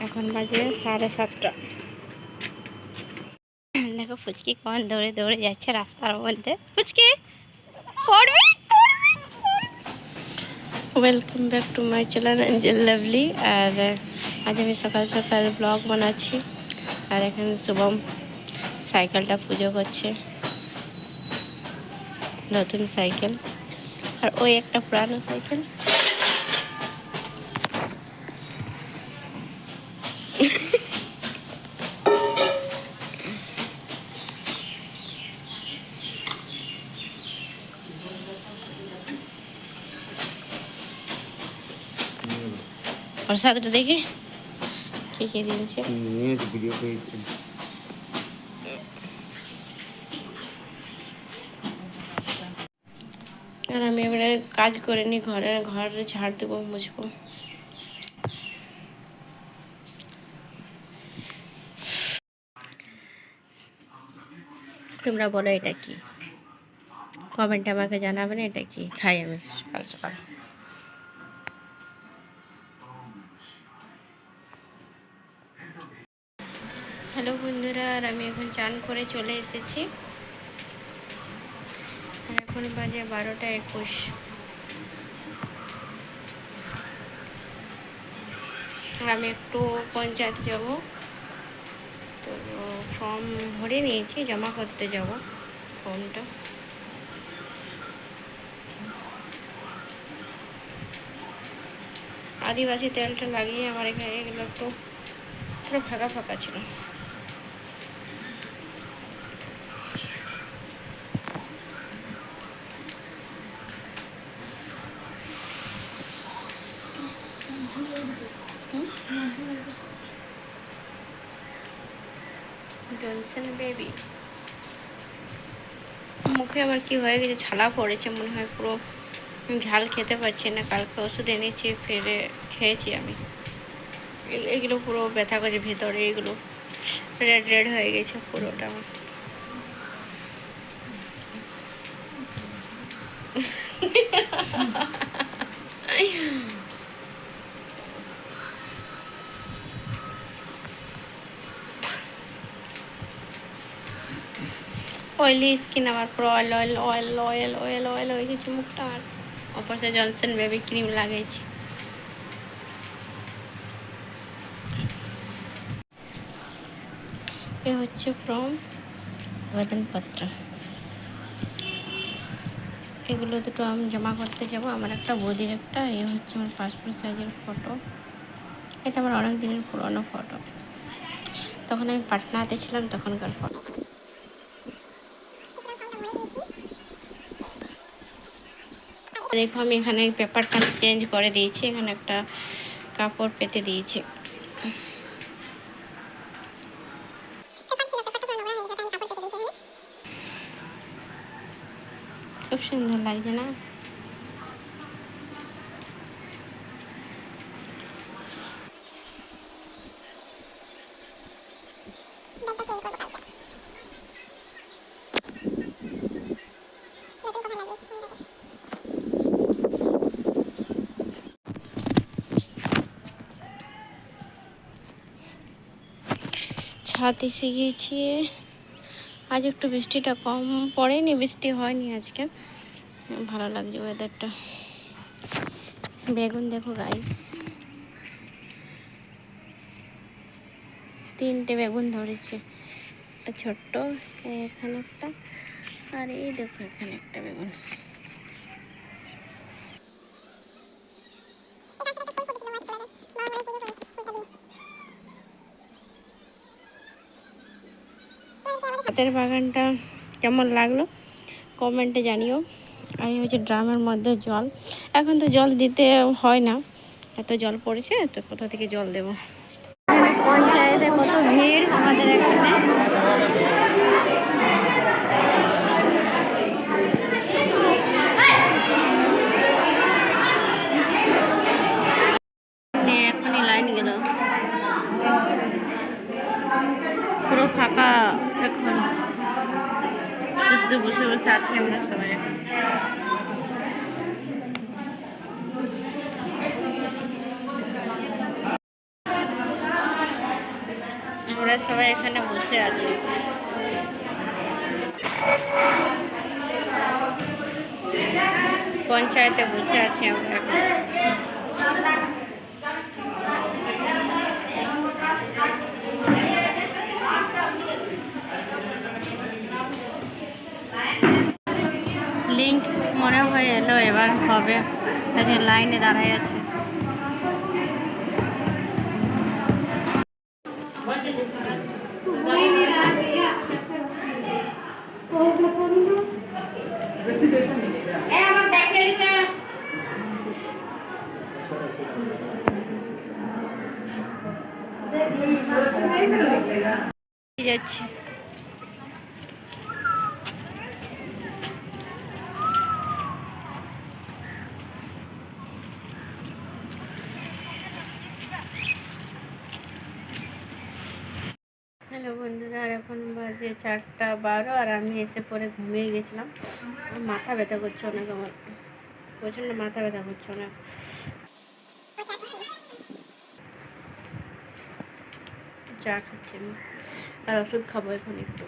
এখন বাজে 7:30। দেখো ফুচকি কখন দৌড়ে দৌড়ে যাচ্ছে রাস্তার মধ্যে। ফুচকি পড়বে। Welcome back to my channel Angel Lovely. আর আজ আমি সকাল সকাল ব্লগ বানাচ্ছি। আর এখানে শুভম সাইকেলটা পুজো করছে, নতুন সাইকেল। আর ওই একটা পুরানো সাইকেল। প্রসাদটা দেখি কি কি দিয়েছে। আর আমি এবারে কাজ করে নি, ঘর ঝাড় দেবো, মুছবো। তোমরা বলো এটা কি, কমেন্টে আমাকে জানাবেন এটা কি খাই আমি সকাল সকাল। হ্যালো বন্ধুরা, আর আমি এখন চান করে চলে এসেছি। আর এখন বাজে 12:21। আর আমি একটু পঞ্চায়েত যাব, তো ফর্ম ভরে নিয়েছি, জমা করতে যাব ফর্মটা। আদিবাসী তেলটা লাগিয়ে আমার এখানে এগুলো একটু পুরো ফাঁকা ফাঁকা ছিল। Johnson baby. মুখে আমার কি হয়ে গেছে, ছালা পড়েছে মনে হয়, পুরো ঝাল খেতে পারছি না। কালকে ওষুধ এনেছি, ফিরে খেয়েছি আমি। এগুলো পুরো ব্যথা করছে ভেতরে, এগুলো রেড রেড হয়ে গেছে পুরোটা আমার। অয়েলি স্কিন আমার, পুরো oil oil oil oil oil oil হয়ে গেছে মুখটা। আর ওপর সে জনসন বেবি ক্রিম লাগিয়েছি। এ হচ্ছে ফর্ম, আবেদনপত্র। এগুলো দুটো আমি জমা করতে যাব। আমার একটা, বৌদির একটা। এ হচ্ছে আমার পাসপোর্ট সাইজের ফটো। এটা আমার অনেক দিনের পুরনো ফটো, তখন আমি পাটনাতে ছিলাম তখনকার ফটো। দেখো আমি এখানে পেপারটা চেঞ্জ করে দিয়েছি, এখানে একটা কাপড় পেতে দিয়েছি। খুব সুন্দর লাগছে না? ছাদ এসে গিয়েছি। আজ একটু বৃষ্টিটা কম পড়েনি, বৃষ্টি হয়নি আজকে, ভালো লাগছে ওয়েদারটা। বেগুন দেখো গাইস, 3টে বেগুন ধরেছে। একটা ছোট্ট, এখানে একটা, আর এই দেখো এখানে একটা বেগুন। হাতের বাগানটা কেমন লাগলো কমেন্টে জানিও। আর এই হচ্ছে ড্রামের মধ্যে জল। এখন তো জল দিতে হয় না, এত জল পড়েছে, তো কোথা থেকে জল দেবো। পঞ্চায়েতে কত ভিড় আমাদের এখানে। এখনই লাইন গেল, পুরো ফাঁকা এখন। শুধু বসে বসে আছি আমরা সবাই এখন। সবাই এখানে বসে আছে। পঞ্চায়েতে বসে আছি আমরা এখন। লিঙ্ক মনে হয় এলো, এবার হবে। লাইনে দাঁড়াই আছে। যাচ্ছি হ্যালো বন্ধুরা, আর এখন বাজে 4:12 আর আমি এসে পরে ঘুমিয়ে গেছিলাম। মাথা ব্যথা করছে অনেক, আমার প্রচণ্ড মাথা ব্যথা করছে অনেক। চা খাচ্ছি আমি, আর ওষুধ খাবো এখন একটু।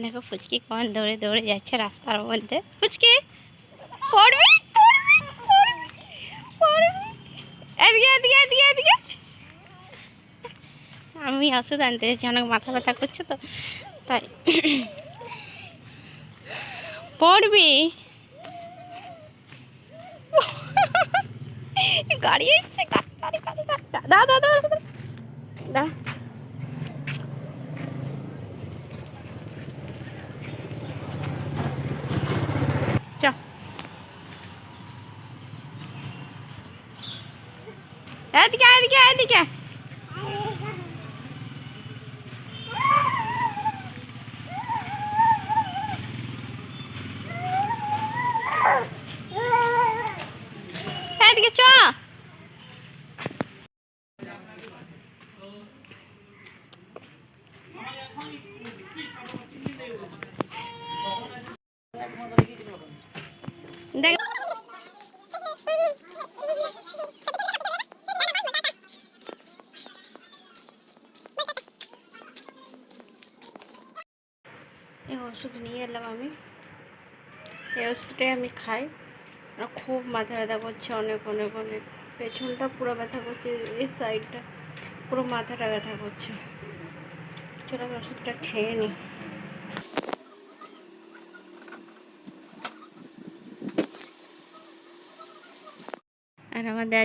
দেখো ফুচকি কখন দৌড়ে দৌড়ে যাচ্ছে রাস্তার মধ্যে। ফুচকি পড়বি এদিকে এদিকে এদিকে এদিকে। আমি ওষুধ আনতে যাচ্ছি, অনেক মাথা ব্যথা করছে তো তাই। পড়বি, গাড়ি এসছে, গাড়ি দা দা দা দা। এদিকে এদিকে এদিকে। এদিকে চ। দেখ এই ওষুধ নিয়ে এলাম আমি, এই ওষুধটাই আমি খাই। আর খুব মাথা ব্যথা করছে অনেক অনেক অনেক। পেছনটা পুরো ব্যথা করছে, এই সাইডটা পুরো মাথাটা ব্যথা করছে। চলো আমি ওষুধটা খেয়ে নিই। আর আমাদের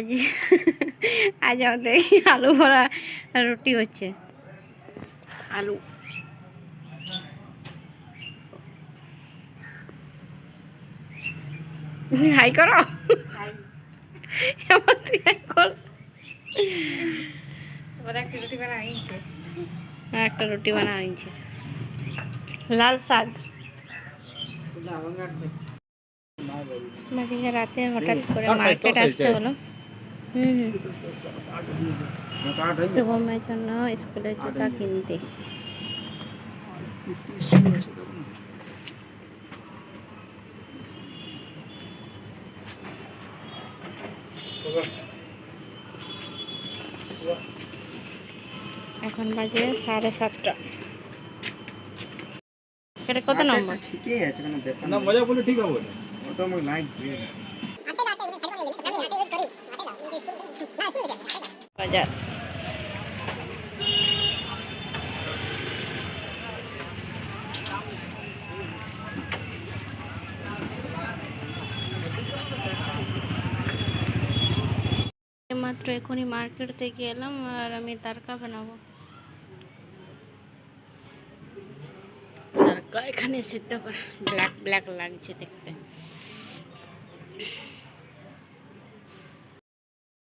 আজ আমাদের আলু ভরা রুটি হচ্ছে। আলু হাই করো, তুই হাই কর। একটা রুটি বানা আনছে, লাল শাক। রাতে হঠাৎ করে মার্কেট আসতে হলো। শুভমের জন্য স্কুলের জুতা কিনতে। এখন বাজে 7:30। এটা কত নম্বর? ঠিকই আছে, না মজা বলে ঠিক হবে ওটা আমি লাইট দিয়ে বাজার। মাত্র এখনই মার্কেট থেকে এলাম আর আমি তারকা বানাবো। তারকা এখানে সিদ্ধ করে, ব্ল্যাক ব্ল্যাক লাগছে দেখতে।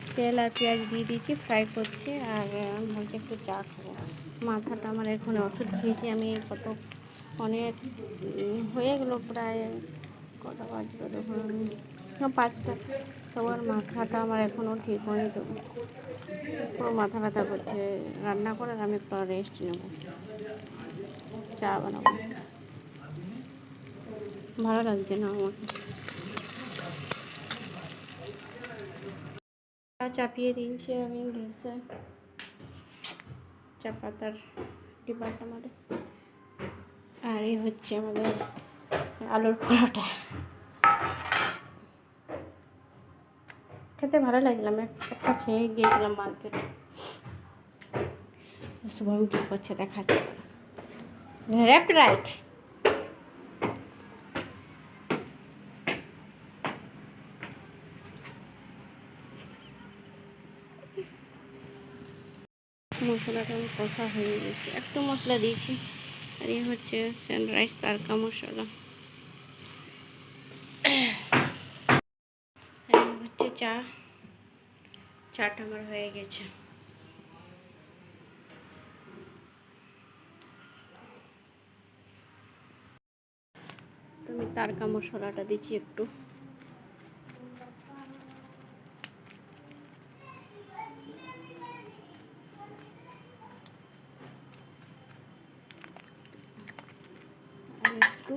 তেল আর পেঁয়াজ দিয়ে দিয়েছি, ফ্রাই করছি। আর ভাবছি একটু চা খাবো। মাথাটা আমার এখন ওষুধ খেয়েছি আমি, কত অনেক হয়ে গেলো প্রায়, কটা বাজবে তখন 5টা। সবার মাথাটা আমার এখনও ঠিক হয়নি, তো পুরো মাথা ব্যথা করছে। রান্না করে আমি একটু রেস্ট নেব। চা বানাবো, ভালো লাগছে না আমাকে। চা চাপিয়ে দিয়েছি আমি গ্যাসে, চা পাতার ডিব্বাটা আমাদের। আর এই হচ্ছে আমাদের আলুর পরোটা, খেতে ভালো লাগলাম। একটা খেয়ে গিয়েছিলাম মার্কেটে। শুভম কী করছে দেখাচ্ছে, লেফট রাইট। মশলাটা আমার কষা হয়ে গেছে, একটু মশলা দিয়েছি। আর এই হচ্ছে সানরাইজ তারকা মশলা। আর এই হচ্ছে চা, চাটা আমার হয়ে গেছে। তো আমি তারকা মশলাটা দিচ্ছি একটু। আর একটু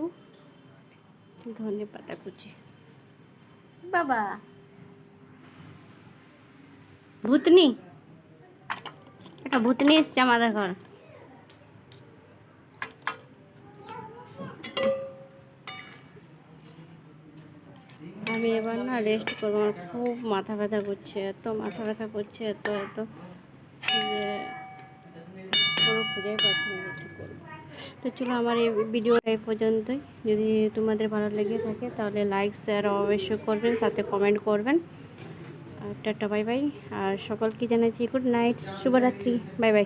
ধনে পাতা কুচি। বাবা ভূতনি, একটা ভূতনি এসছে আমাদের ঘর। আমি এবার না রেস্ট করবো, আমার খুব মাথা ব্যথা করছে, এত মাথা ব্যথা করছে, এত এত যে কোনো খুঁজেই পাচ্ছি না কী করবো। তো চলো আমার এই ভিডিওটা এই পর্যন্তই। যদি তোমাদের ভালো লেগে থাকে তাহলে লাইক শেয়ার অবশ্যই করবেন, সাথে কমেন্ট করবেন। আর টাটা বাই বাই। আর সকলকে জানাচ্ছি গুড নাইট, শুভরাত্রি, বাই বাই।